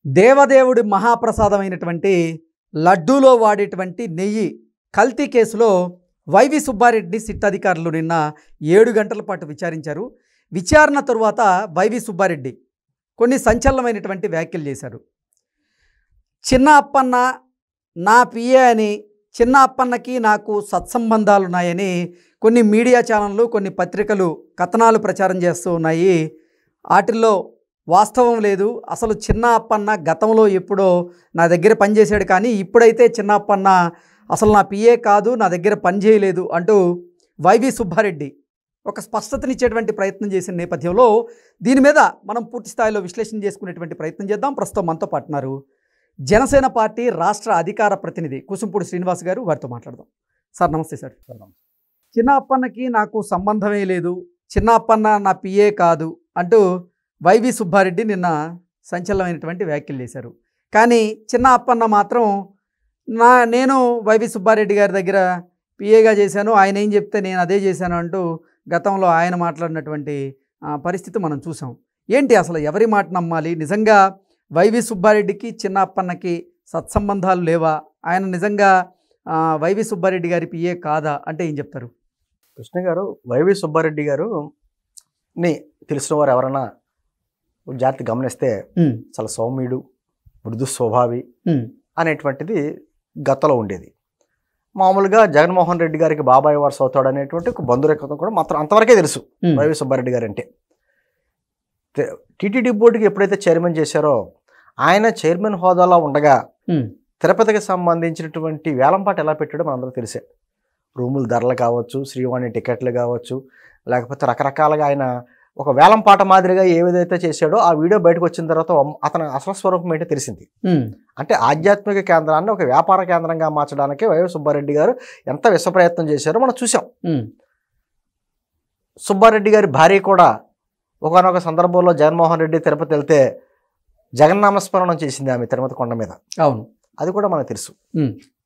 దేవదేవుడి మహాప్రసాదమైనటువంటి లడ్డూలో వాడేటువంటి నెయ్యి కల్తీ కేసులో వైవి సుబ్బారెడ్డి సిట్ అధికారులు నిన్న 7 గంటల పాటు విచారించారు. విచారణ తరువాత వైవి సుబ్బారెడ్డి కొన్ని సంచలనమైనటువంటి వ్యాఖ్యలు చేశారు. చిన్న అప్పన్న నా పిఏ అని, చిన్న అప్పన్నకి నాకు సత్సంబంధాలు ఉన్నాయని కొన్ని మీడియా ఛానళ్ళు, కొన్ని పత్రికలు కథనాలు ప్రచారం చేస్తూ ఉన్నాయి. వాటిల్లో వాస్తవం లేదు. అసలు చిన్న అప్పన్న గతంలో ఎప్పుడో నా దగ్గర పనిచేశాడు, కానీ ఇప్పుడైతే చిన్న అప్పన్న అసలు నా పిఏ కాదు, నా దగ్గర పనిచేయలేదు అంటూ వైవి సుబ్బారెడ్డి ఒక స్పష్టతనిచ్చేటువంటి ప్రయత్నం చేసిన నేపథ్యంలో దీని మీద మనం పూర్తి స్థాయిలో విశ్లేషణ చేసుకునేటువంటి ప్రయత్నం చేద్దాం. ప్రస్తుతం మనతో పాటున్నారు జనసేన పార్టీ రాష్ట్ర అధికార ప్రతినిధి కుసుంపూడి శ్రీనివాస్ గారు. వారితో మాట్లాడదాం. సార్ నమస్తే. సార్, చిన్న అప్పన్నకి నాకు సంబంధమే లేదు, చిన్న అప్పన్న నా పిఏ కాదు అంటూ వైవి సుబ్బారెడ్డి నిన్న సంచలనమైనటువంటి వ్యాఖ్యలు చేశారు. కానీ చిన్న అప్పన్న మాత్రం నేను వైవి సుబ్బారెడ్డి గారి దగ్గర పిఏగా చేశాను, ఆయన ఏం చెప్తే నేను అదే చేశాను అంటూ గతంలో ఆయన మాట్లాడినటువంటి పరిస్థితి మనం చూసాం. ఏంటి అసలు ఎవరి మాట నమ్మాలి? నిజంగా వైవి సుబ్బారెడ్డికి చిన్న అప్పన్నకి సత్సంబంధాలు లేవా? ఆయన నిజంగా వైవి సుబ్బారెడ్డి గారి పిఏ కాదా అంటే ఏం చెప్తారు? కృష్ణ గారు, వైవి సుబ్బారెడ్డి గారు తెలిసిన వారు ఎవరైనా జాగ్రత్త గమనిస్తే చాలా సౌమ్యుడు, మృదు స్వభావి అనేటువంటిది గతంలో ఉండేది. మామూలుగా జగన్మోహన్ రెడ్డి గారికి బాబాయ్ వారసు అవుతాడు అనేటువంటి ఒక బంధురేఖతం కూడా మాత్రం అంతవరకే తెలుసు వైవి సుబ్బారెడ్డి గారు అంటే. టీటీడీ బోర్డుకి ఎప్పుడైతే చైర్మన్ చేశారో ఆయన చైర్మన్ హోదాలో ఉండగా తిరుపతికి సంబంధించినటువంటి వేలంపాట ఎలా పెట్టాడో మనందరూ తెలిసే. రూముల ధరలు కావచ్చు, శ్రీవాణి టికెట్లు కావచ్చు, లేకపోతే రకరకాలుగా ఆయన ఒక వేలంపాట మాదిరిగా ఏదైతే చేశాడో ఆ వీడియో బయటకు వచ్చిన తర్వాత అతని అసలు స్వరూపం ఏంటో తెలిసింది. అంటే ఆధ్యాత్మిక కేంద్రాన్ని ఒక వ్యాపార కేంద్రంగా మార్చడానికి వైవి సుబ్బారెడ్డి గారు ఎంత విశ్వప్రయత్నం చేశారో మనం చూసాం. సుబ్బారెడ్డి గారి భార్య కూడా ఒకనొక సందర్భంలో జగన్మోహన్ రెడ్డి తిరుపతి వెళ్తే జగన్నామస్మరణం చేసింది ఆమె తిరుపతి కొండ మీద. అవును, అది కూడా మనకు తెలుసు.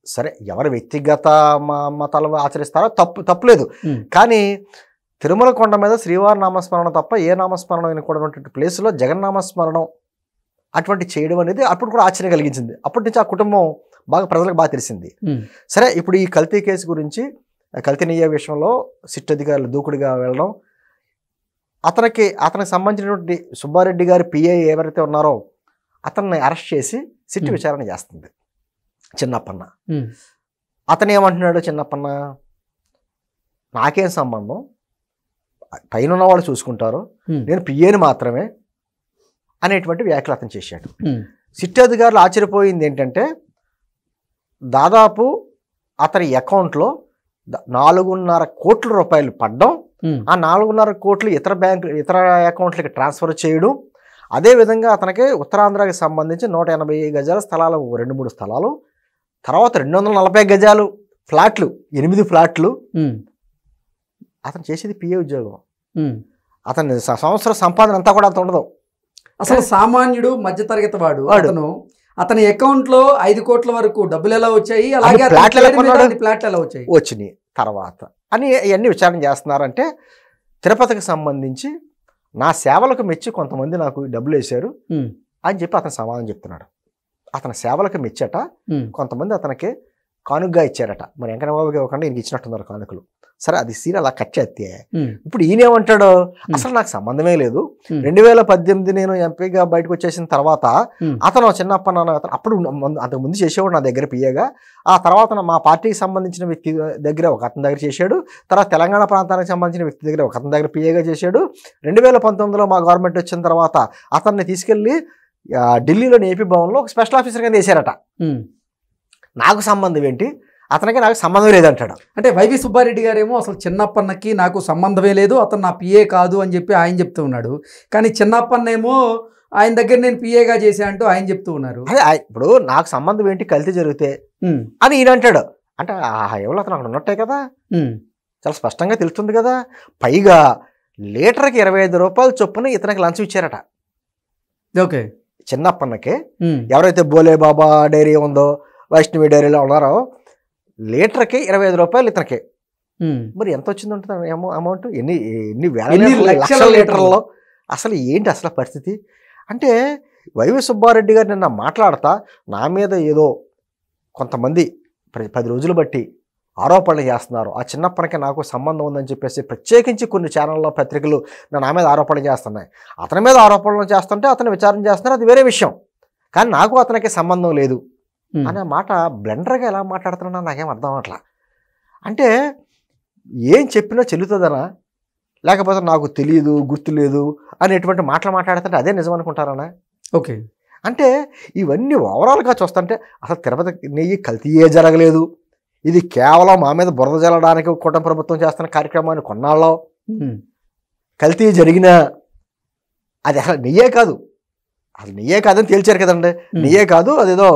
సరే, ఎవరి వ్యక్తిగత మతాలు ఆచరిస్తారో తప్పులేదు, కానీ తిరుమల కొండ మీద శ్రీవారి నామస్మరణం తప్ప ఏ నామస్మరణం కూడా ఉన్నటువంటి ప్లేస్లో జగన్నామస్మరణం అటువంటి చేయడం అనేది అప్పుడు కూడా ఆశ్చర్యం కలిగించింది. అప్పటి నుంచి ఆ కుటుంబం ప్రజలకు బాగా తెలిసింది. సరే, ఇప్పుడు ఈ కల్తీ కేసు గురించి, కల్తీ నెయ్యి విషయంలో సిట్ అధికారులు దూకుడుగా వెళ్ళడం, అతనికి సంబంధించినటువంటి సుబ్బారెడ్డి గారి పిఏ ఎవరైతే ఉన్నారో అతన్ని అరెస్ట్ చేసి సిట్ విచారణ చేస్తుంది చిన్నప్పన్న. అతను ఏమంటున్నాడు? చిన్నప్పన్న నాకేం సంబంధం, పైన ఉన్నవాళ్ళు చూసుకుంటారు, నేను పిఏని మాత్రమే అనేటువంటి వ్యాఖ్యలు అతను చేశాడు. సిట్ అధికారులు ఆశ్చర్యపోయింది ఏంటంటే, దాదాపు అతని అకౌంట్లో 4.5 కోట్ల రూపాయలు పడ్డం, ఆ 4.5 కోట్లు ఇతర అకౌంట్లకి ట్రాన్స్ఫర్ చేయడం, అదేవిధంగా అతనికి ఉత్తరాంధ్రకి సంబంధించి 180 గజాల స్థలాలు, 2-3 స్థలాలు, తర్వాత 240 గజాలు ఫ్లాట్లు, 8 ఫ్లాట్లు. అతను చేసేది పిఏ ఉద్యోగం. అతని సంవత్సర సంపాదన అంతా కూడా అంత ఉండదు. అసలు సామాన్యుడు, మధ్యతరగతి వాడు అతని అకౌంట్ లో 5 కోట్ల వరకు డబ్బులు ఎలా వచ్చాయి, అలాగే ఫ్లాట్లు ఎలా వచ్చినాయి తర్వాత అని ఇవన్నీ విచారణ చేస్తున్నారంటే, తిరుపతికి సంబంధించి నా సేవలకు మెచ్చి కొంతమంది నాకు డబ్బులు వేశారు అని చెప్పి అతను సమాధానం చెప్తున్నాడు. అతని సేవలకు మెచ్చట కొంతమంది అతనికి కానుకగా ఇచ్చారట. మరి వెంకటబాబుకి ఇవ్వకుండా ఈయనకి ఇచ్చినట్టున్నారు కానుకలు. సరే, అది సీన్ అలా కట్ చేస్తే ఇప్పుడు ఈయనేమంటాడు? అసలు నాకు సంబంధమే లేదు, 2018 నేను ఎంపీగా బయటకు వచ్చేసిన తర్వాత అతను చిన్నప్పన్న అప్పుడు అంతకు ముందు చేసేవాడు నా దగ్గర పిఏగా. ఆ తర్వాత మా పార్టీకి సంబంధించిన వ్యక్తి దగ్గర ఒక అతని దగ్గర చేశాడు, తర్వాత తెలంగాణ ప్రాంతానికి సంబంధించిన వ్యక్తి దగ్గర ఒక అతని దగ్గర పిఏగా చేశాడు. 2019లో మా గవర్నమెంట్ వచ్చిన తర్వాత అతన్ని తీసుకెళ్లి ఢిల్లీలోని ఏపీ భవన్లో ఒక స్పెషల్ ఆఫీసర్ కింద వేశారట. నాకు సంబంధం ఏంటి, అతనికి నాకు సంబంధం లేదంటాడు. అంటే వైవి సుబ్బారెడ్డి గారేమో అసలు చిన్నప్పన్నకి నాకు సంబంధమే లేదు, అతను నా పిఏ కాదు అని చెప్పి ఆయన చెప్తూ ఉన్నాడు. కానీ చిన్నప్పన్న ఏమో ఆయన దగ్గర నేను పిఏగా చేశా అంటూ ఆయన చెప్తూ ఉన్నారు. ఇప్పుడు నాకు సంబంధం ఏంటి, కల్తీ జరిగితే అని ఈయన అంటాడు. అంటే ఎవరు అతను అక్కడ ఉన్నట్టే కదా, చాలా స్పష్టంగా తెలుస్తుంది కదా. పైగా లీటర్కి 25 రూపాయల చొప్పున ఇతనికి లంచం ఇచ్చారట. ఓకే, చిన్నప్పన్నకి ఎవరైతే బోలే బాబా డైరీ ఉందో, వైష్ణవి డైరీలో ఉన్నారో లీటర్కి 25 రూపాయలు ఇతనికి. మరి ఎంత వచ్చింది ఉంటుంది అమౌంట్? ఎన్ని వేల లక్షల లీటర్లలో అసలు ఏంటి అసలు పరిస్థితి? అంటే వైవి సుబ్బారెడ్డి గారు నిన్న మాట్లాడతా నా మీద ఏదో కొంతమంది 10 రోజులు బట్టి ఆరోపణలు చేస్తున్నారు, ఆ చిన్నప్పటికే నాకు సంబంధం ఉందని చెప్పేసి ప్రత్యేకించి కొన్ని ఛానల్లో పత్రికలు నా మీద ఆరోపణలు చేస్తున్నాయి. అతని మీద ఆరోపణలు చేస్తుంటే అతను విచారణ చేస్తున్నారు, అది వేరే విషయం. కానీ నాకు అతనికి సంబంధం లేదు అనే మాట బ్లెండర్గా ఎలా మాట్లాడుతున్నా నాకేం అర్థం అవట్లా. అంటే ఏం చెప్పినా చెల్లుతుందనా, లేకపోతే నాకు తెలియదు గుర్తులేదు అనేటువంటి మాటలు మాట్లాడుతుంటే అదే నిజం అనుకుంటారనా? ఓకే. అంటే ఇవన్నీ ఓవరాల్గా చూస్తుంటే అసలు తిరుపతి నెయ్యి కల్తీయే జరగలేదు, ఇది కేవలం మా మీద బురద జల్లడానికి కూటమి ప్రభుత్వం చేస్తున్న కార్యక్రమాన్ని కొన్నాళ్ళలో కల్తీ జరిగినా అది అసలు నెయ్యే కాదు, అసలు నెయ్యే కాదని తేల్చారు కదండి. నెయ్యే కాదు, అదేదో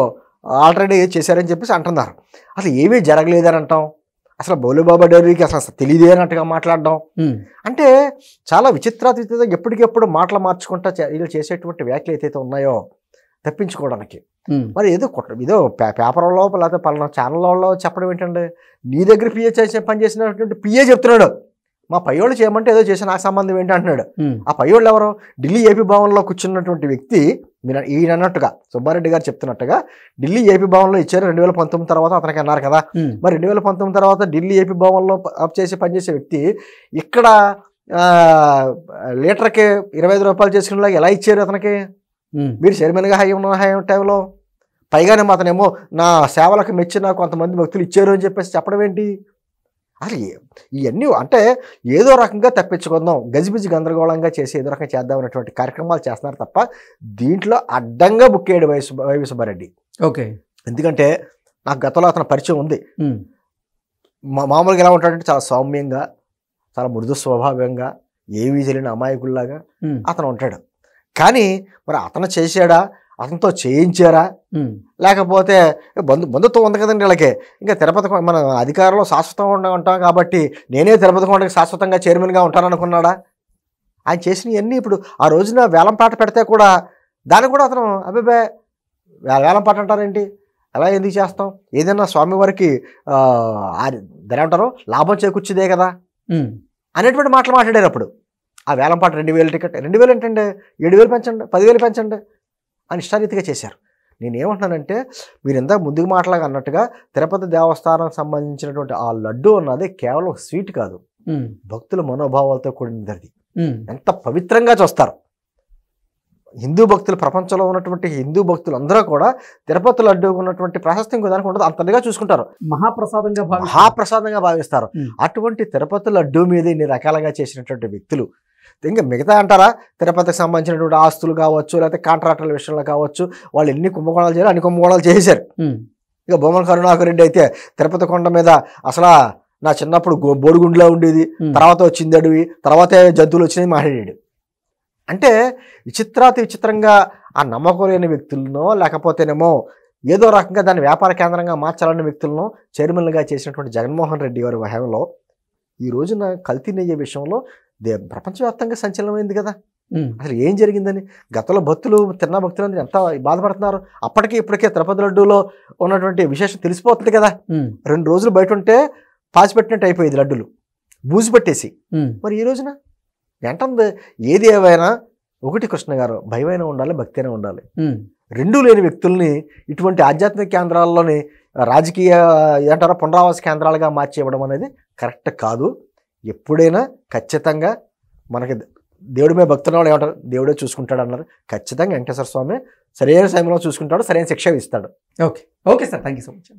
ఆల్రెడీ చేశారని చెప్పేసి అంటున్నారు. అసలు ఏమీ జరగలేదని అంటాం, అసలు బౌలిబాబా డైరీకి అసలు తెలియదే అన్నట్టుగా మాట్లాడడం అంటే చాలా విచిత్రాతీతంగా ఎప్పటికెప్పుడు మాటలు మార్చుకుంటా వీళ్ళు చేసేటువంటి వ్యాఖ్యలు ఏదైతే ఉన్నాయో తప్పించుకోవడానికి. మరి ఏదో పేపర్లో లేకపోతే పలానా ఛానల్లో చెప్పడం ఏంటంటే, నీ దగ్గర పిఏ పనిచేసినటువంటి పిఏ చెప్తున్నాడు మా పయ్యోళ్ళు చేయమంటే ఏదో చేసి నాకు సంబంధం ఏంటి అంటున్నాడు. ఆ పయ్యోళ్ళు ఎవరు? ఢిల్లీ ఏపీ భవన్లో కూర్చున్నటువంటి వ్యక్తి. మీరు ఈయన అన్నట్టుగా సుబ్బారెడ్డి గారు చెప్తున్నట్టుగా ఢిల్లీ ఏపీ భవన్లో ఇచ్చారు 2019 తర్వాత అతనికి అన్నారు కదా. మరి 2019 తర్వాత ఢిల్లీ ఏపీ భవన్లో పనిచేసే వ్యక్తి ఇక్కడ లీటర్కి 25 రూపాయలు చేసుకునేలాగా ఎలా ఇచ్చారు అతనికి? మీరు చైర్మన్గా ఉన్న టైంలో పైగానే అతనేమో నా సేవలకు మెచ్చి నాకు కొంతమంది వ్యక్తులు ఇచ్చారు అని చెప్పేసి చెప్పడం ఏంటి? అసలు ఇవన్నీ అంటే ఏదో రకంగా తప్పించుకుందాం, గజిబిజి గందరగోళంగా చేసి ఏదో రకంగా చేద్దాం అనేటువంటి కార్యక్రమాలు చేస్తున్నారు తప్ప దీంట్లో అడ్డంగా బుక్ అయ్యాడు వైవి సుబ్బారెడ్డి. ఓకే. ఎందుకంటే నాకు గతంలో అతను పరిచయం ఉంది. మామూలుగా ఎలా ఉంటాడంటే చాలా సౌమ్యంగా, చాలా మృదు స్వభావంగా, ఏమీ తెలియని అమాయకుల్లాగా అతను ఉంటాడు. కానీ మరి అతను చేశాడా, అతనితో చేయించారా, లేకపోతే బంధుత్వం ఉంది కదండి వీళ్ళకి. ఇంకా తిరుపతి మన అధికారంలో శాశ్వతంగా ఉంటాం కాబట్టి నేనే తిరుపతి కొండకి శాశ్వతంగా చైర్మన్గా ఉంటాననుకున్నాడా? ఆయన చేసినవన్నీ ఇప్పుడు ఆ రోజున వేలంపాట పెడితే కూడా దాన్ని కూడా అతను అభిప్రాయ వేలంపాట అంటారేంటి, అలా ఎందుకు చేస్తాం, ఏదైనా స్వామివారికి దాని అంటారు లాభం చేకూర్చిదే కదా అనేటువంటి మాటలు మాట్లాడారు. అప్పుడు ఆ వేలంపాట 2000 టికెట్, 2000 ఏంటంటే 7000 పెంచండి, 10,000 పెంచండి అని ఇష్టారీతిగా చేశారు. నేనేమంటున్నానంటే మీరు ఎంత ముందుకు మాటలాగా అన్నట్టుగా తిరుపతి దేవస్థానానికి సంబంధించినటువంటి ఆ లడ్డు అన్నది కేవలం స్వీట్ కాదు, భక్తుల మనోభావాలతో కూడినది. ఎంత పవిత్రంగా చూస్తారు హిందూ భక్తులు, ప్రపంచంలో ఉన్నటువంటి హిందూ భక్తులు అందరూ కూడా తిరుపతి లడ్డు ఉన్నటువంటి ప్రాశస్త్యం దానికి ఉండదు, అంతగా చూసుకుంటారు, మహాప్రసాదంగా భావిస్తారు. అటువంటి తిరుపతి లడ్డు మీద ఇన్ని రకాలుగా చేసినటువంటి వ్యక్తులు ఇంకా మిగతా అంటారా? తిరుపతికి సంబంధించినటువంటి ఆస్తులు కావచ్చు, లేకపోతే కాంట్రాక్టర్ల విషయంలో కావచ్చు, వాళ్ళు ఎన్ని కుంభకోణాలు చేయాలి అన్ని కుంభకోణాలు చేశారు. ఇక బొమ్మల కరుణాకర్ రెడ్డి అయితే తిరుపతి కొండ మీద అసలు నా చిన్నప్పుడు బోడిగుండులా ఉండేది, తర్వాత వచ్చింది అడవి, తర్వాతే జంతువులు వచ్చినాయి మాట్లాడాడు. అంటే విచిత్రంగా ఆ నమ్మకం లేని వ్యక్తులను, లేకపోతేనేమో ఏదో రకంగా దాన్ని వ్యాపార కేంద్రంగా మార్చాలనే వ్యక్తులను చైర్మన్లుగా చేసినటువంటి జగన్మోహన్ రెడ్డి గారి హయాంలో ఈ రోజున కల్తీ నెయ్యే విషయంలో ప్రపంచవ్యాప్తంగా సంచలనమైంది కదా. అసలు ఏం జరిగిందని గతంలో భక్తులు భక్తులు ఎంత బాధపడుతున్నారు. అప్పటికి ఇప్పటికే తిరుపతి లడ్డూలో ఉన్నటువంటి విశేషం తెలిసిపోతుంది కదా. 2 రోజులు బయట ఉంటే పాచిపెట్టినట్టు అయిపోయేది లడ్డూలు, బూజు పెట్టేసి. మరి ఈ రోజున ఏంటంది? ఏది ఏవైనా ఒకటి కృష్ణ గారు, భయమైనా ఉండాలి, భక్తి అయినా ఉండాలి. రెండూ లేని వ్యక్తుల్ని ఇటువంటి ఆధ్యాత్మిక కేంద్రాల్లోని రాజకీయ ఏంటారో పునరావాస కేంద్రాలుగా మార్చి ఇవ్వడం అనేది కరెక్ట్ కాదు. ఎప్పుడైనా ఖచ్చితంగా మనకి దేవుడి మీద భక్తుల వాళ్ళు ఏమంటారు, దేవుడే చూసుకుంటాడు అన్నారు. ఖచ్చితంగా వెంకటేశ్వర స్వామి సరైన సమయంలో చూసుకుంటాడు, సరైన శిక్ష ఇస్తాడు. Okay sir, thank you so much.